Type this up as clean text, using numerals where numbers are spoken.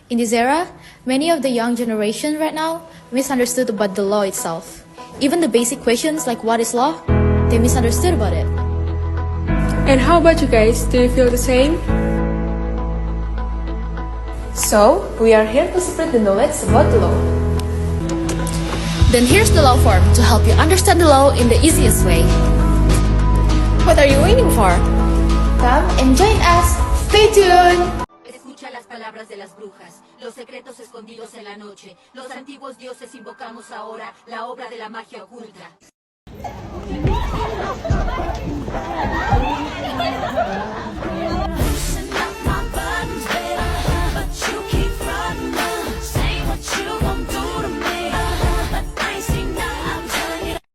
In this era, many of the young generation right now misunderstood about the law itself. Even the basic questions like what is law, they misunderstood about it. And how about you guys? Do you feel the same? So, we are here to spread the knowledge about the law. Then here's the law form to help you understand the law in the easiest way. What are you waiting for? Come and join us. Stay tuned! Escucha las palabras de las brujas, los secretos escondidos en la noche. Los antiguos dioses invocamos ahora la obra de la magia oculta.